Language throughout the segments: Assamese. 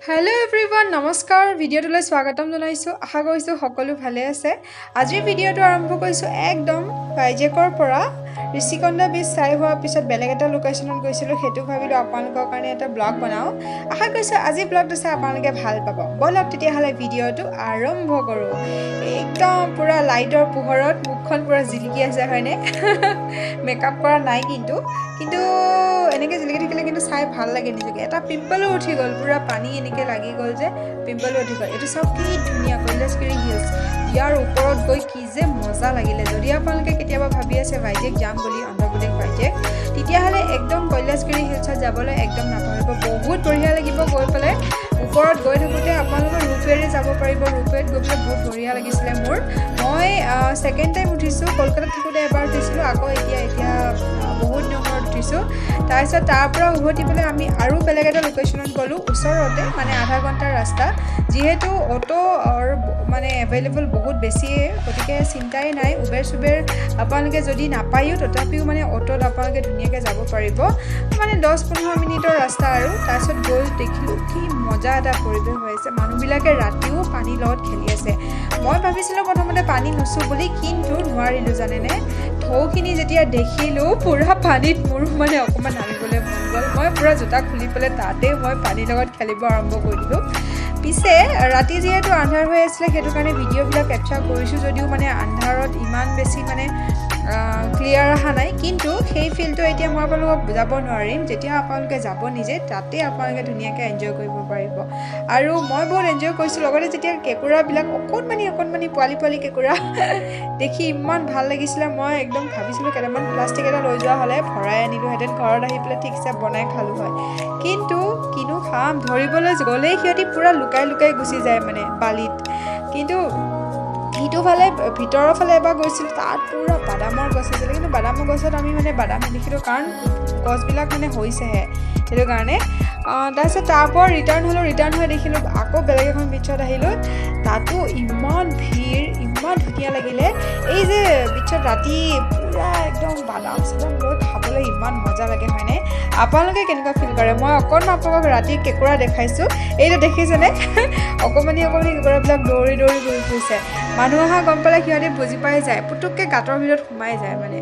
हेलो एवरीवन नमस्कार ভিডিওটোলৈ স্বাগতম জনাইছো আশা কৰিছো সকলো ভালে আছে আজিৰ ভিডিওটো আৰম্ভ কৰিছো একদম ভাইজেকৰ পৰা ঋষিকন্যা বিচ চাই হোৱাৰ পিছত বেলেগ এটা লোকেশনত গৈছিলো হেতু ভাবিলো আপোনালোকৰ কাৰণে এটা ব্লগ বনাও আশা কৰিছো আজি ব্লগটো চাই আপোনালোকে ভাল পাব বলক তেতিয়া হলে ভিডিওটো আৰম্ভ কৰো একদম পুৰা লাইটৰ পোহৰত মুখখন পুৰা জিলিকি আছে হয়নে মেকআপ কৰা নাই কিন্তু এনেকে জিলিকি থাকিলে কিন্তু চাই ভাল লাগে নিজকে এটা পিম্পলও উঠি গল পুৰা পানী এনেকে লাগি গল যে পিম্পলও উঠি গল এটো সব কি ধুনিয়া কৈলাশগিৰি হিলস ইয়াৰ ওপৰত গৈ কি যে মজা লাগিলে যদি আপোনালোকে কেতিয়াবা ভাবি আছে ভাইজেক যাম বুলি অন্ধ্ৰপ্ৰদেশ ভাইজেক তেতিয়া হলে একদম কৈলাশগিৰি হিলছত যাবলৈ একদম নাপাহৰিব বহুত বঢ়িয়া লাগিব গৈ পেলে ওপৰত গৈ থাকোতে আপোনালোকৰ ৰূপেৰে যাব পাৰিব ৰূপেত গৈ পেলে বহুত বঢ়িয়া লাগিছিলে মোৰ মই সেকেন্ড টাইম উঠিছো কলকাতাত থাকোতে এবাৰ উঠিছিলো আকৌ এতিয়া বহুত দিনৰ উঠিছো তাৰপিছত তাৰ পৰা উভতি পেলে আমি আৰু বেলেগ এটা লোকেশনত গলো ওচৰতে মানে আধা ঘণ্টাৰ ৰাস্তা যেহেতু অটো মানে এভেইলেবল বহুত বেছি গতিকে চিন্তাই নাই উবেৰ আপোনালোকে যদি নাপায়ো তথাপিও মানে অটোত আপোনালোকে ধুনীয়াকৈ যাব পাৰিব মানে 10-15 মিনিটৰ ৰাস্তা আৰু তাৰপিছত গৈ দেখিলো কি মজা এটা পৰিৱেশ হৈছে মানুহবিলাকে ৰাতিও পানী লগত খেলি আছে মই ভাবিছিলো প্ৰথমতে পানী নুচু বুলি কিন্তু নোৱাৰিলো জানেনে ঢৌখিনি যেতিয়া দেখিলো পুৰা পানীত মোৰ মানে অকমান নামিবলৈ মন গ'ল মই পুৰা জোতা খুলি পেলাই তাতে মই পানীৰ লগত খেলিব আৰম্ভ কৰি দিলো পিছে ৰাতি যেহেতু আন্ধাৰ হৈ আছিলে সেইটো কাৰণে ভিডিঅ'বিলাক কেপচাৰ কৰিছোঁ যদিও মানে আন্ধাৰত ইমান বেছি মানে ক্লিয়াৰ অহা নাই কিন্তু সেই ফিলটো এতিয়া মই আপোনালোকক বুজাব নোৱাৰিম যেতিয়া আপোনালোকে যাব নিজে তাতে আপোনালোকে ধুনীয়াকৈ এনজয় কৰিব পাৰিব আৰু মই বহুত এনজয় কৰিছোঁ লগতে যেতিয়া কেঁকুৰাবিলাক অকণমানি পোৱালি কেঁকুৰা দেখি ইমান ভাল লাগিছিলে মই একদম ভাবিছিলোঁ কেইটামান প্লাষ্টিক এটা লৈ যোৱা হ'লে ভৰাই আনিলোহেঁতেন ঘৰত আহি পেলাই ঠিকছে বনাই খালোঁ হয় কিন্তু কিনো খাম ধৰিবলৈ গ'লেই সিহঁতি পুৰা লুকাই গুচি যায় মানে বালিত কিন্তু ইটো ফালে ভিতৰৰ ফালে এবাৰ গৈছিলোঁ তাত পুৰা বাদামৰ গছ আছিলে কিন্তু বাদামৰ গছত আমি মানে বাদাম দেখিলোঁ কাৰণ গছবিলাক মানে হৈছেহে সেইটো কাৰণে তাৰপিছত তাৰপৰা ৰিটাৰ্ণ হৈ দেখিলোঁ আকৌ বেলেগ এখন বিচত আহিলোঁ তাতো ইমান ভিৰ ইমান ধুনীয়া লাগিলে এই যে বিচত ৰাতি পুৰা একদম বাদাম চাদাম লৈ খাবলৈ ইমান মজা লাগে হয়নে আপোনালোকে কেনেকুৱা ফিল কৰে মই অকণমান আপোনালোকক ৰাতি কেঁকুৰা দেখাইছোঁ এইটো দেখিছেনে অকণমানি কেঁকুৰাবিলাক দৌৰি ঘূৰি ফুৰিছে মানুহ অহা গম পালে সিহঁতে বুজি পাই যায় পুতুককৈ গাঁতৰ ভিতৰত সোমাই যায় মানে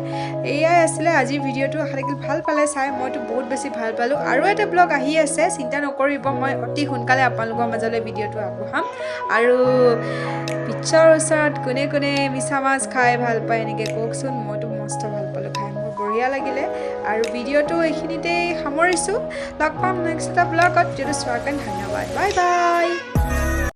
এয়াই আছিলে আজিৰ ভিডিঅ'টো আশা থাকিল ভাল পালে চাই মইতো বহুত বেছি ভাল পালোঁ আৰু এটা ব্লগ আহি আছে চিন্তা নকৰিব মই অতি সোনকালে আপোনালোকৰ মাজলৈ ভিডিঅ'টো আগবঢ়াম আৰু পিছৰ ওচৰত কোনে মিছা মাছ খাই ভাল পায় এনেকৈ কওকচোন মইতো মস্ত ভাল পালোঁ খাই মোৰ বঢ়িয়া লাগিলে আৰু ভিডিঅ'টো এইখিনিতেই সামৰিছোঁ লগ পাম নেক্সট এটা ব্লগত ভিডিঅ'টো চোৱাৰ কাৰণে ধন্যবাদ বাই বাই